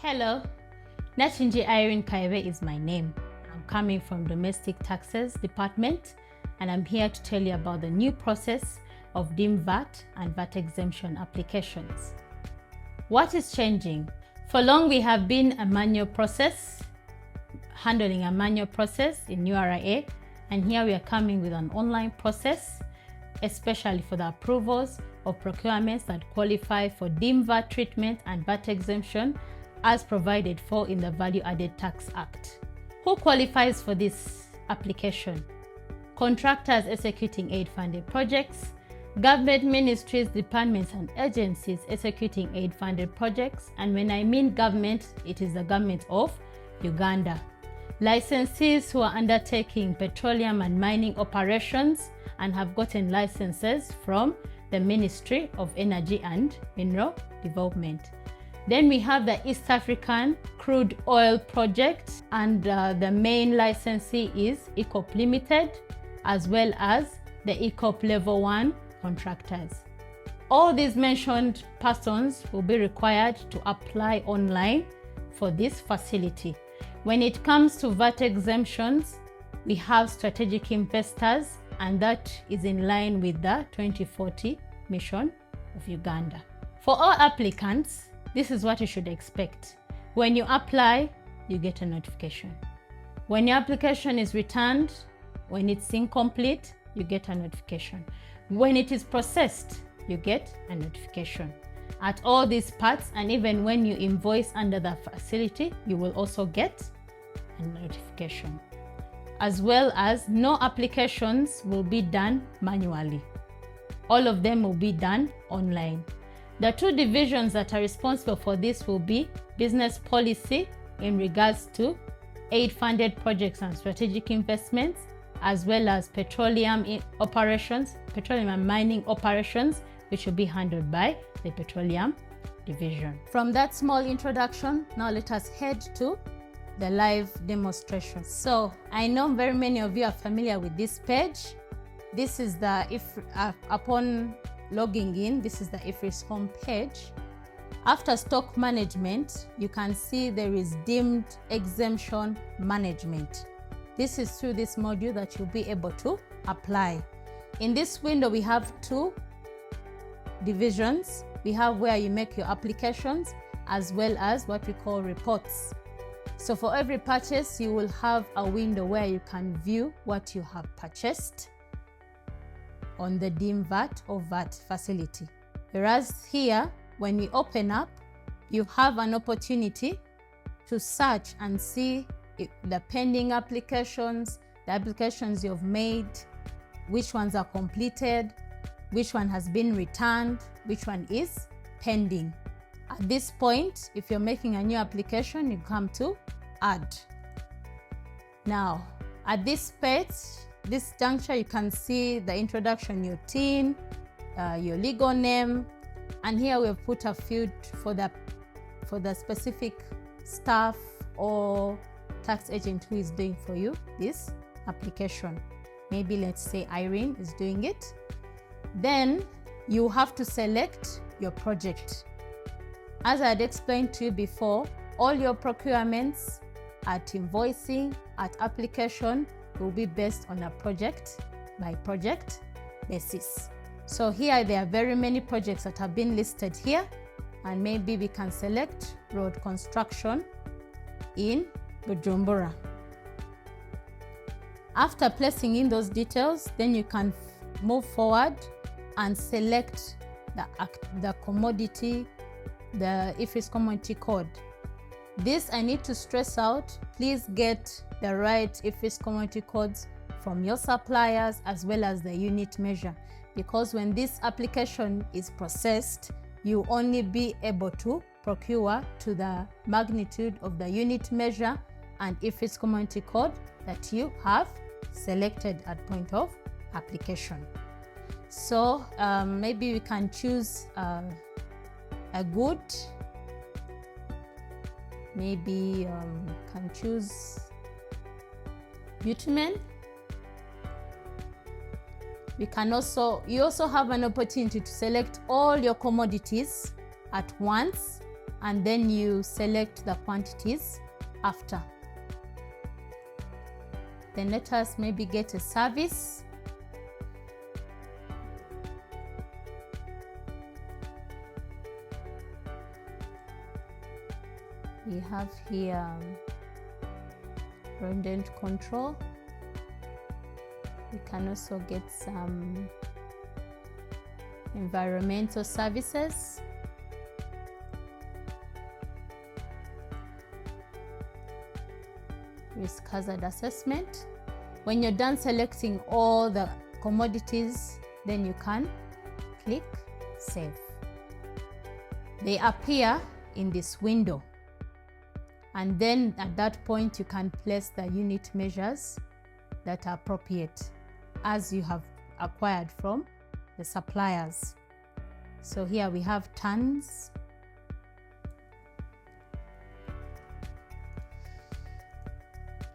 Hello, Nachinji Irene Kaiwe is my name. I'm coming from Domestic Taxes Department and I'm here to tell you about the new process of DIM VAT and VAT exemption applications. What is changing? For long we have been a manual process, handling a manual process in URA, and here we are coming with an online process, especially for the approvals of procurements that qualify for DIM VAT treatment and VAT exemption as provided for in the Value Added Tax Act. Who qualifies for this application? Contractors executing aid-funded projects, government ministries, departments and agencies executing aid-funded projects, and when I mean government, it is the government of Uganda. Licensees who are undertaking petroleum and mining operations and have gotten licenses from the Ministry of Energy and Mineral Development. Then we have the East African Crude Oil Project, and the main licensee is ECOP Limited, as well as the ECOP Level 1 contractors. All these mentioned persons will be required to apply online for this facility. When it comes to VAT exemptions, we have strategic investors, and that is in line with the 2040 mission of Uganda. For all applicants, this is what you should expect. When you apply, you get a notification. When your application is returned, when it's incomplete, you get a notification. When it is processed, you get a notification. At all these parts, and even when you invoice under the facility, you will also get a notification. As well as no applications will be done manually. All of them will be done online. The two divisions that are responsible for this will be business policy in regards to aid-funded projects and strategic investments, as well as petroleum operations, petroleum and mining operations, which will be handled by the petroleum division. From that small introduction, now let us head to the live demonstration. So I know very many of you are familiar with this page. This is the, upon logging in, this is the IFRIS home page. After stock management, you can see there is deemed exemption management. This is through this module that you'll be able to apply. In this window, we have two divisions. We have where you make your applications, as well as what we call reports. So for every purchase, you will have a window where you can view what you have purchased on the DIM VAT or VAT facility. Whereas here, when we open up, you have an opportunity to search and see the pending applications, the applications you've made, which ones are completed, which one has been returned, which one is pending. At this point, if you're making a new application, you come to Add. Now, at this page, this juncture, you can see the introduction, your team, your legal name, and here we have put a field for the specific staff or tax agent who is doing for you this application. Maybe let's say Irene is doing it. Then you have to select your project. As I had explained to you before, all your procurements at invoicing, at application, will be based on a project by project basis. So here there are very many projects that have been listed here, and maybe we can select road construction in Bujumbura. After placing in those details, then you can move forward and select the commodity, the IFRIS commodity code. This I need to stress out, please get the right IFRIS commodity codes from your suppliers as well as the unit measure, because when this application is processed, you only be able to procure to the magnitude of the unit measure and IFRIS commodity code that you have selected at point of application. So maybe we can choose a good, maybe can choose bitumen. You also have an opportunity to select all your commodities at once and then you select the quantities after. Then let us maybe get a service. We have here rodent control. We can also get some environmental services. Risk hazard assessment. When you're done selecting all the commodities, then you can click Save. They appear in this window. And then at that point, you can place the unit measures that are appropriate as you have acquired from the suppliers. So here we have tons.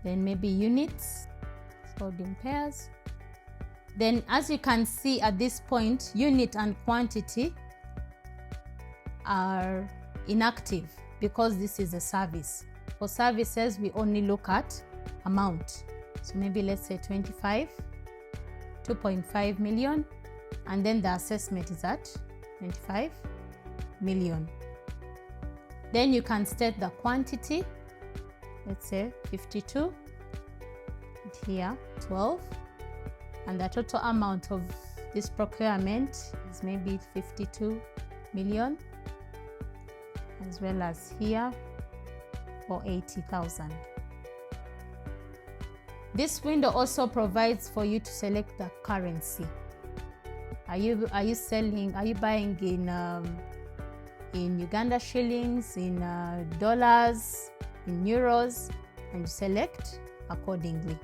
Then maybe units, sold in pairs. Then as you can see at this point, unit and quantity are inactive because this is a service. For services, we only look at amount. So maybe let's say 2.5 million, and then the assessment is at 25 million. Then you can state the quantity, let's say 52, and here 12, and the total amount of this procurement is maybe 52 million, as well as here for 80,000. This window also provides for you to select the currency. Are you buying in Uganda shillings, in dollars, in euros, and you select accordingly.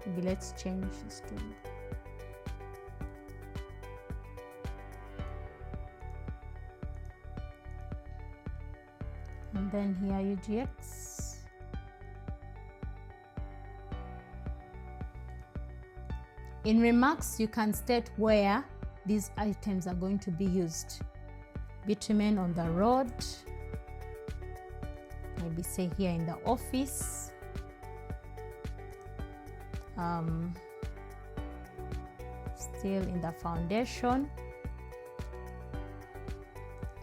Maybe let's change this to and then here UGX. In remarks, you can state where these items are going to be used. Bitumen on the road, maybe say here in the office, still in the foundation,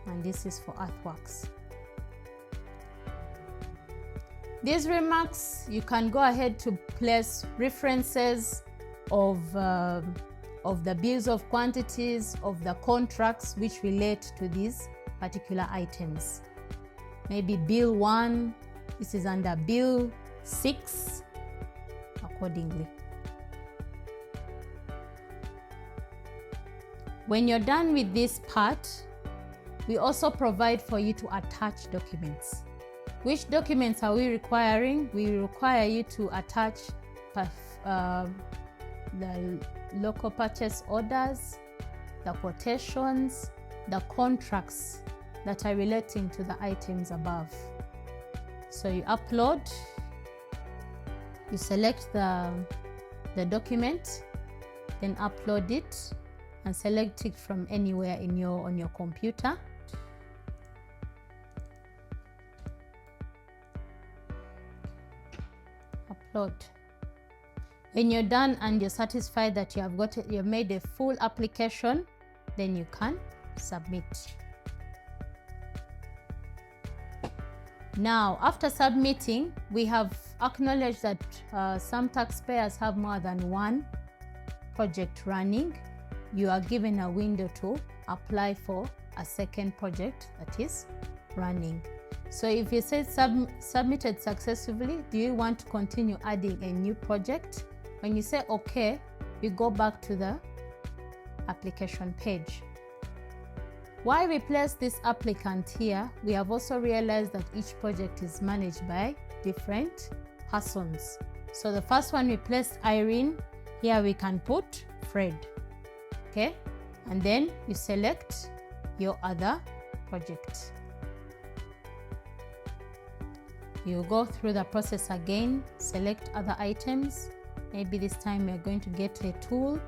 and this is for earthworks. These remarks, you can go ahead to place references of the bills of quantities, of the contracts which relate to these particular items. Maybe bill 1, this is under bill 6, accordingly. When you're done with this part, we also provide for you to attach documents. Which documents are we requiring? We require you to attach the local purchase orders, the quotations, the contracts that are relating to the items above. So you upload, you select the document, then upload it and select it from anywhere on your computer. Upload. When you're done and you're satisfied that you've made a full application, then you can submit. Now, after submitting, we have acknowledged that some taxpayers have more than one project running. You are given a window to apply for a second project that is running. So if you say submitted successfully, do you want to continue adding a new project? When you say OK, you go back to the application page. Why we place this applicant here, we have also realized that each project is managed by different persons. So the first one we placed Irene, here we can put Fred. Okay, and then you select your other project. You go through the process again, select other items. Maybe this time we're going to get a tool,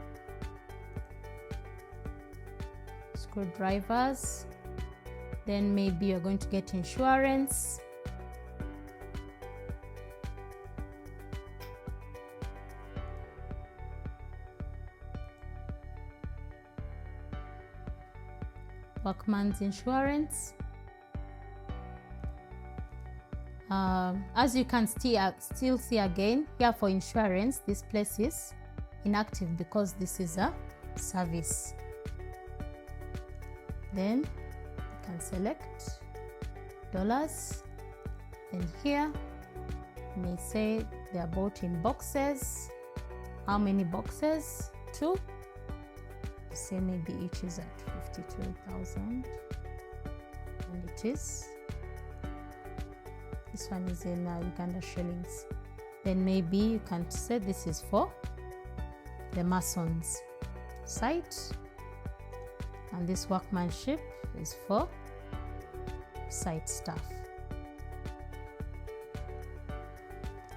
screwdrivers, Then maybe you're going to get insurance. Workman's insurance. As you can still see again here for insurance, this place is inactive because this is a service. Then you can select dollars, and here you may say they are bought in boxes. How many boxes? 2. Say maybe each is at 52,000, and it is. This one is in Uganda shillings. Then maybe you can say this is for the masons site, and this workmanship is for site staff.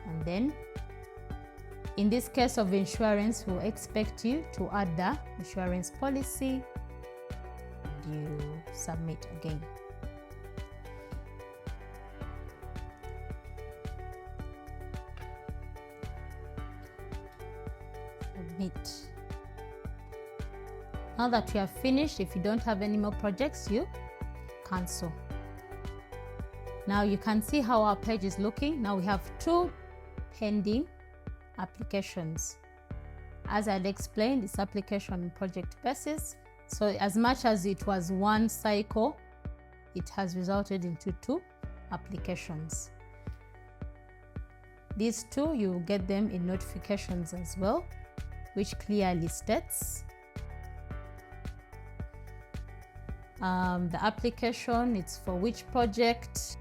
And then in this case of insurance, we'll expect you to add the insurance policy, and you submit again. Submit. Now that you have finished, if you don't have any more projects, you cancel. Now you can see how our page is looking. Now we have 2 pending applications. As I'd explained, this application on project basis. So as much as it was 1 cycle, it has resulted into 2 applications. These 2, you will get them in notifications as well, which clearly states the application, it's for which project,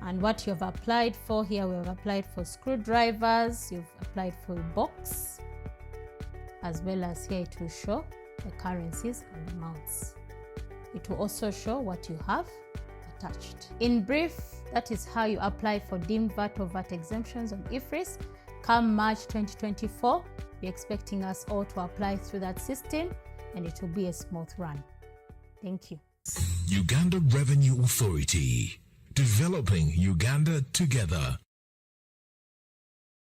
and what you've applied for. Here we have applied for screwdrivers, you've applied for a box, as well as here it will show the currencies and amounts. It will also show what you have attached. In brief, that is how you apply for deemed VAT or VAT exemptions on IFRIS. Come March 2024, we're expecting us all to apply through that system, and it will be a smooth run. Thank you. Uganda Revenue Authority, developing Uganda together.